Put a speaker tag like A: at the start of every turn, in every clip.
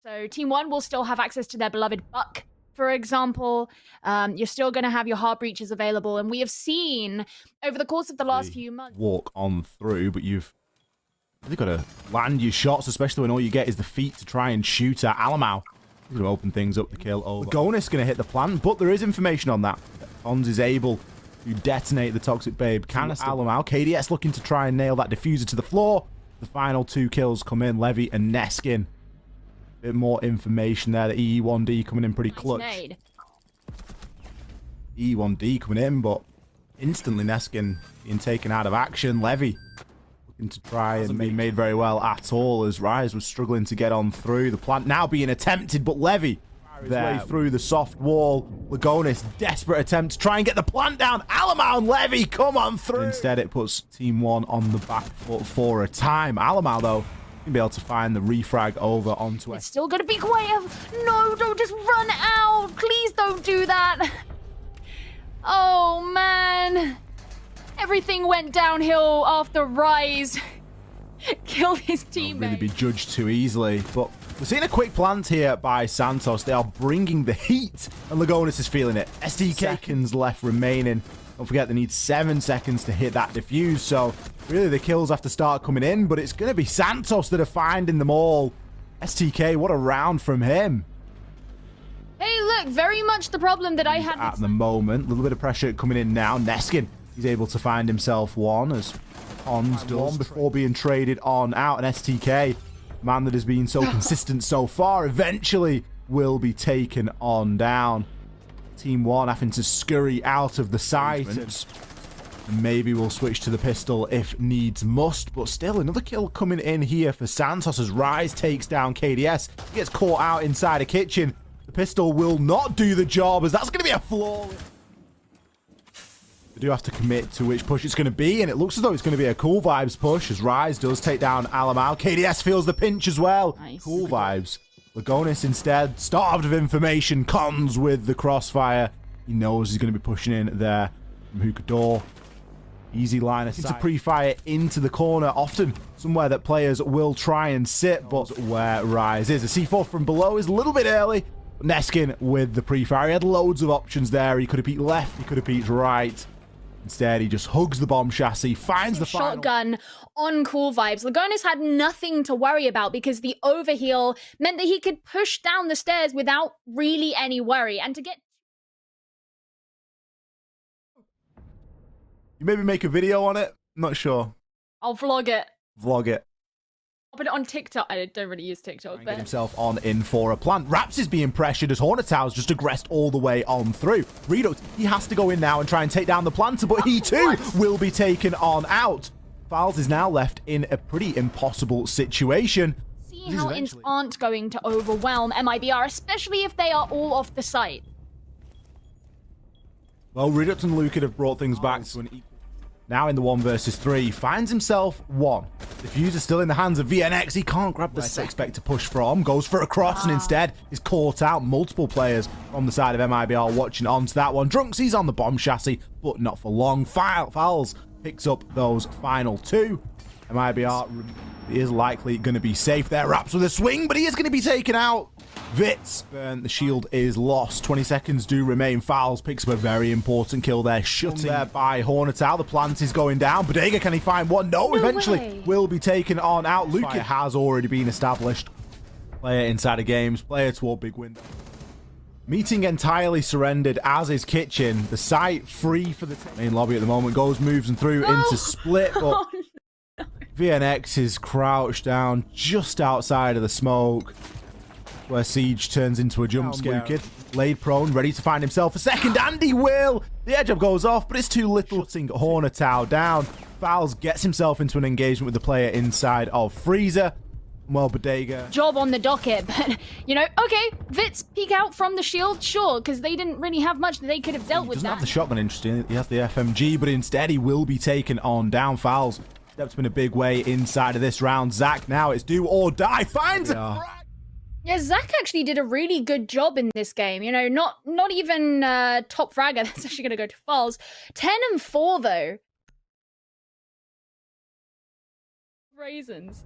A: So Team 1 will still have access to their beloved Buck, for example. You're still going to have your hard breaches available. And we have seen over the course of the last few months...
B: Walk on through, but you've really got to land your shots, especially when all you get is the feet to try and shoot at Alamau. He's going to open things up to kill over. Lagonis going to hit the plant, but there is information on that. Ons is able to detonate the Toxic Babe canister. Alamau, KDS looking to try and nail that diffuser to the floor. The final 2 kills come in, Levy and Nesk in. Bit more information there. The EE1D coming in pretty clutch. EE1D coming in, but instantly Neskin being taken out of action. Levy looking to try and be made very well at all as Rise was struggling to get on through. The plant now being attempted, but Levy way through the soft wall. Lagonis, desperate attempt to try and get the plant down. Alamau and Levy come on through. Instead, it puts Team 1 on the back foot for a time. Alamau, though, going to be able to find the refrag over onto it.
A: It's still going to be quiet. No, don't just run out. Please don't do that. Oh, man. Everything went downhill after Rise killed his teammate.
B: Won't really be judged too easily, but we're seeing a quick plant here by Santos. They are bringing the heat, and Lagonis is feeling it. STK seconds left remaining. Don't forget, they need 7 seconds to hit that defuse, so really the kills have to start coming in, but it's going to be Santos that are finding them all. STK, what a round from him.
A: Hey, look, very much the problem that I had
B: at the moment. A little bit of pressure coming in now. Neskin, he's able to find himself one as Ons does before being traded on out. And STK, man that has been so consistent so far, eventually will be taken on down. Team 1 having to scurry out of the site. And maybe we'll switch to the pistol if needs must. But still, another kill coming in here for Santos as Rise takes down KDS. He gets caught out inside a kitchen. The pistol will not do the job, as that's going to be a flaw. They do have to commit to which push it's going to be, and it looks as though it's going to be a Cool Vibes push, as Rise does take down Alamau. KDS feels the pinch as well.
A: Nice.
B: Cool Vibes. Lagonis instead, starved of information, cons with the crossfire. He knows he's going to be pushing in there from Hookah Door. Easy line of sight. Into pre-fire into the corner, often somewhere that players will try and sit, but where Rise is. A C4 from below is a little bit early. Neskin with the pre-fire. He had loads of options there. He could have peeked left, he could have peeked right. Instead, he just hugs the bomb chassis, finds the final
A: shotgun on Cool Vibes. Lagonis had nothing to worry about because the overheal meant that he could push down the stairs without really any worry. And to get...
B: You maybe make a video on it? I'm not sure.
A: I'll vlog it.
B: Vlog it.
A: I'll put it on TikTok. I don't really use TikTok, but...
B: Get himself on in for a plant. Raps is being pressured as Hornetow's just aggressed all the way on through. Redox, he has to go in now and try and take down the planter, but he too will be taken on out. Files is now left in a pretty impossible situation.
A: See how ints aren't going to overwhelm MIBR, especially if they are all off the site.
B: Well, Redux and Luke have brought things back to an equal. Now in the 1 versus 3, finds himself one. Diffuser still in the hands of VNX. He can't grab the expect to push from. Goes for a cross and instead is caught out. Multiple players on the side of MIBR watching onto that one. Drunks, he's on the bomb chassis, but not for long. Fowls picks up those final 2. MIBR is likely going to be safe there. Raps with a swing, but he is going to be taken out. Vitz, the shield is lost. 20 seconds do remain. Fowls picks up a very important kill there. Shutting there by Hornetow. The plant is going down. Bodega, can he find one? No, eventually will be taken on out. Luke has already been established. Player inside of games. Player toward big window. Meeting entirely surrendered, as is Kitchen. The site free for the main lobby at the moment. Goes, moves and through into split, but VNX is crouched down just outside of the smoke, where Siege turns into a jump scare. Laid prone, ready to find himself a second, and he will! The edge up goes off, but it's too little. Shutting Hornetow down. Fowls gets himself into an engagement with the player inside of Freezer. Well, Bodega.
A: Job on the docket, but, you know, okay, Vitz peek out from the shield, sure, because they didn't really have much that they could have dealt with that.
B: He doesn't have the shotgun, interesting. He has the FMG, but instead he will be taken on down. Fowls steps in a big way inside of this round. Zach, now it's do or die. Finds it.
A: Yeah, Zach actually did a really good job in this game. You know, not even top fragger. That's actually going to go to Falls. 10 and 4, though. Raisins.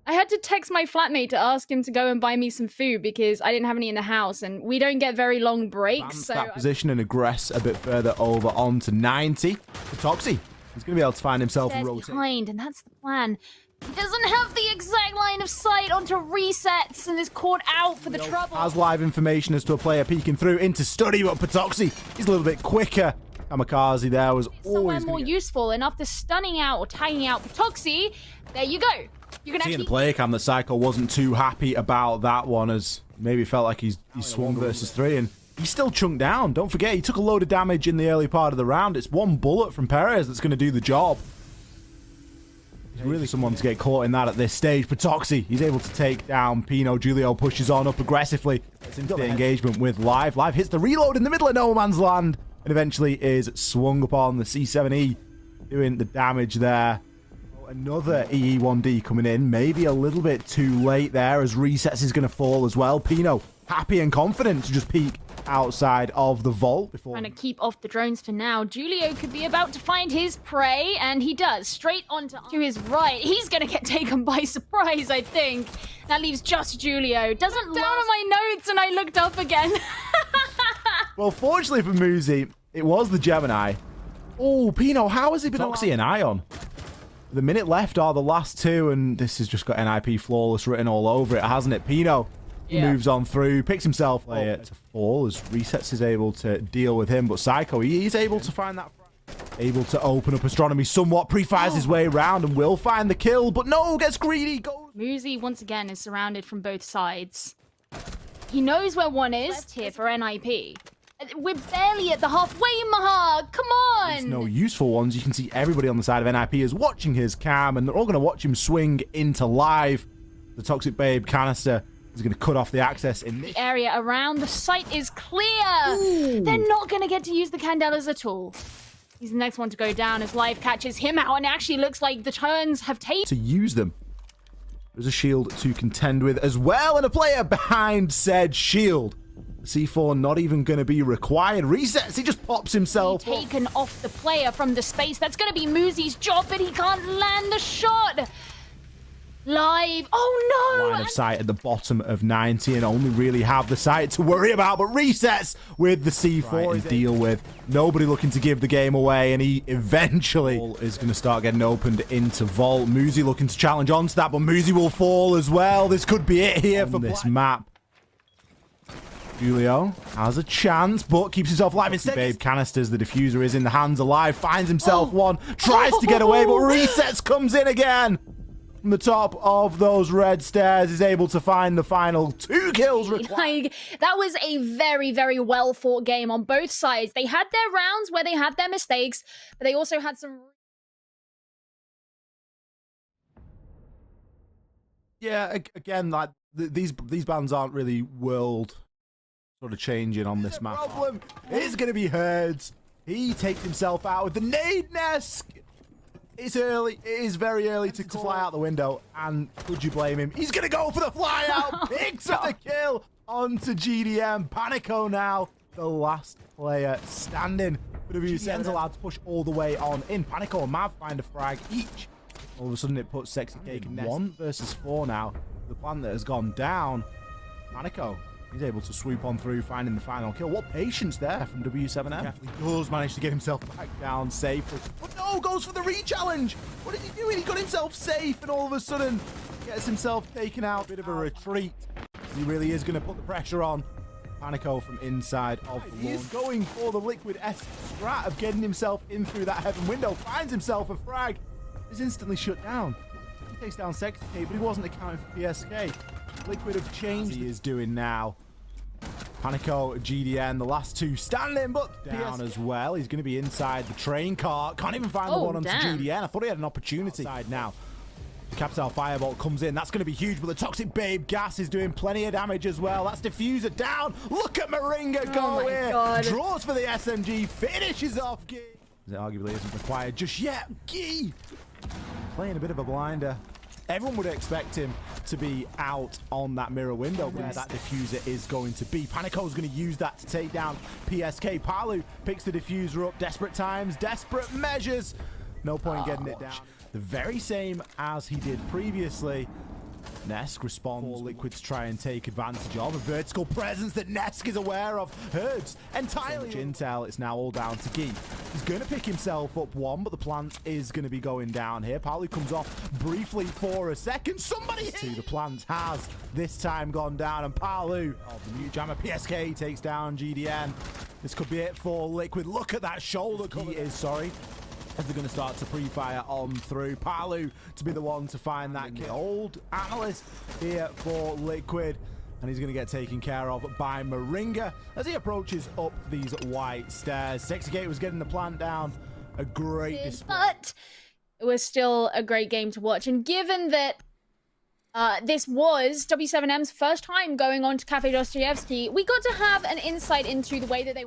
A: I had to text my flatmate to ask him to go and buy me some food because I didn't have any in the house, and we don't get very long breaks. So
B: that position and aggress a bit further over onto 90. Patoxy, he's going to be able to find himself and rotate
A: behind, and that's the plan. He doesn't have the exact line of sight onto resets and is caught out for the trouble.
B: Has live information as to a player peeking through into study, but Patoxy, he's a little bit quicker. Kamikaze there was always
A: more useful, and after stunning out or tagging out Patoxy, there you go. You can
B: see in
A: actually
B: the player cam that Psycho wasn't too happy about that one, as maybe felt like he swung versus 3, and he's still chunked down. Don't forget, he took a load of damage in the early part of the round. It's one bullet from Perez that's going to do the job. He's really someone to get caught in that at this stage. Patoxy, he's able to take down Pino. Julio pushes on up aggressively. It's into the engagement with Live. Live hits the reload in the middle of no man's land, and eventually is swung upon the C7E, doing the damage there. Another EE1D coming in, maybe a little bit too late there, as Resets is going to fall as well. Pino, happy and confident to just peek outside of the vault before
A: trying to keep off the drones for now. Julio could be about to find his prey, and he does. Straight onto to his right. He's going to get taken by surprise, I think. That leaves just Julio. Doesn't down on my notes, and I looked up again.
B: Well, fortunately for Muzi, it was the Gemini. Oh, Pino, how has he been Toxie and Ion? The minute left are the last two, and this has just got NIP Flawless written all over it, hasn't it? Pino moves on through, picks himself to fall as Resets is able to deal with him, but Psycho, he's able to find that, able to open up Astronomy somewhat, pre-fires his way around and will find the kill, but no, gets greedy, goes.
A: Muzi once again is surrounded from both sides. He knows where one is here for NIP. We're barely at the halfway mark. Come on.
B: There's no useful ones. You can see everybody on the side of NIP is watching his cam, and they're all going to watch him swing into Live. The Toxic Babe canister is going to cut off the access in
A: the area around the site is clear. Ooh. They're not going to get to use the Candelas at all. He's the next one to go down as Live catches him out, and it actually looks like the turns have taken
B: to use them. There's a shield to contend with as well, and a player behind said shield. C4 not even going to be required. Resets, he just pops himself.
A: Taken off the player from the space. That's going to be Muzi's job, but he can't land the shot. Live. Oh no!
B: Line of sight at the bottom of 90, and only really have the sight to worry about, but Resets with the C4 to deal with. Nobody looking to give the game away, and he eventually is going to start getting opened into Vault. Muzi looking to challenge onto that, but Muzi will fall as well. This could be it here for this map. Julio has a chance, but keeps himself alive instead. Babe canisters, the diffuser is in the hands of Live, finds himself one, tries to get away, but Resets comes in again. From the top of those red stairs, is able to find the final 2 kills required.
A: Like, that was a very, very well fought game on both sides. They had their rounds where they had their mistakes, but they also had some...
B: Yeah, again, like, these bands aren't really world... sort of changing on this map. Problem is going to be Herds. He takes himself out with the nade Nesk. It's early. It is very early to fly out the window. And could you blame him? He's going to go for the fly out. Picks up the kill onto GDM. Panico now, the last player standing. WSN's allowed to push all the way on in. Panico and Mav find a frag each. All of a sudden it puts Sexy Cake and Nesk 1 versus 4 now. The plan that has gone down. Panico, he's able to swoop on through, finding the final kill. What patience there from W7M. He does manage to get himself back down safely. But no, goes for the re-challenge. What is he doing? He got himself safe, and all of a sudden gets himself taken out. Bit of a retreat. He really is going to put the pressure on. Panico from inside of the launch. He is going for the Liquid S strat of getting himself in through that heaven window. Finds himself a frag. Is instantly shut down. He takes down Sexy Cake, but he wasn't accounting for PSK. Liquid have changed. He is doing now. Panico, GDN, the last 2 standing, but down as well. He's going to be inside the train car. Can't even find the one onto GDN. I thought he had an opportunity. Outside now. The Capital Firebolt comes in. That's going to be huge, but the Toxic Babe gas is doing plenty of damage as well. That's Diffuser down. Look at Moringa go here. God. Draws for the SMG. Finishes off Gee. It arguably isn't required just yet. Gee playing a bit of a blinder. Everyone would expect him to be out on that mirror window where that diffuser is going to be. Panico's going to use that to take down PSK. Palu picks the diffuser up. Desperate times, desperate measures. No point getting it down. The very same as he did previously. Nesk responds for Liquid to try and take advantage of a vertical presence that Nesk is aware of. Hurts entirely. So much intel, it's now all down to Gee. He's going to pick himself up one, but the plant is going to be going down here. Palu comes off briefly for a second. Somebody hit! The plant has this time gone down, and Palu of the mute jammer PSK takes down GDN. This could be it for Liquid. Look at that shoulder cover. He is sorry. As they're going to start to pre-fire on through. Palu to be the one to find that kill. Old analyst here for Liquid. And he's going to get taken care of by Moringa as he approaches up these white stairs. SiegeGG was getting the plant down. A great display.
A: But it was still a great game to watch. And given that this was W7M's first time going on to Cafe Dostoyevsky, we got to have an insight into the way that they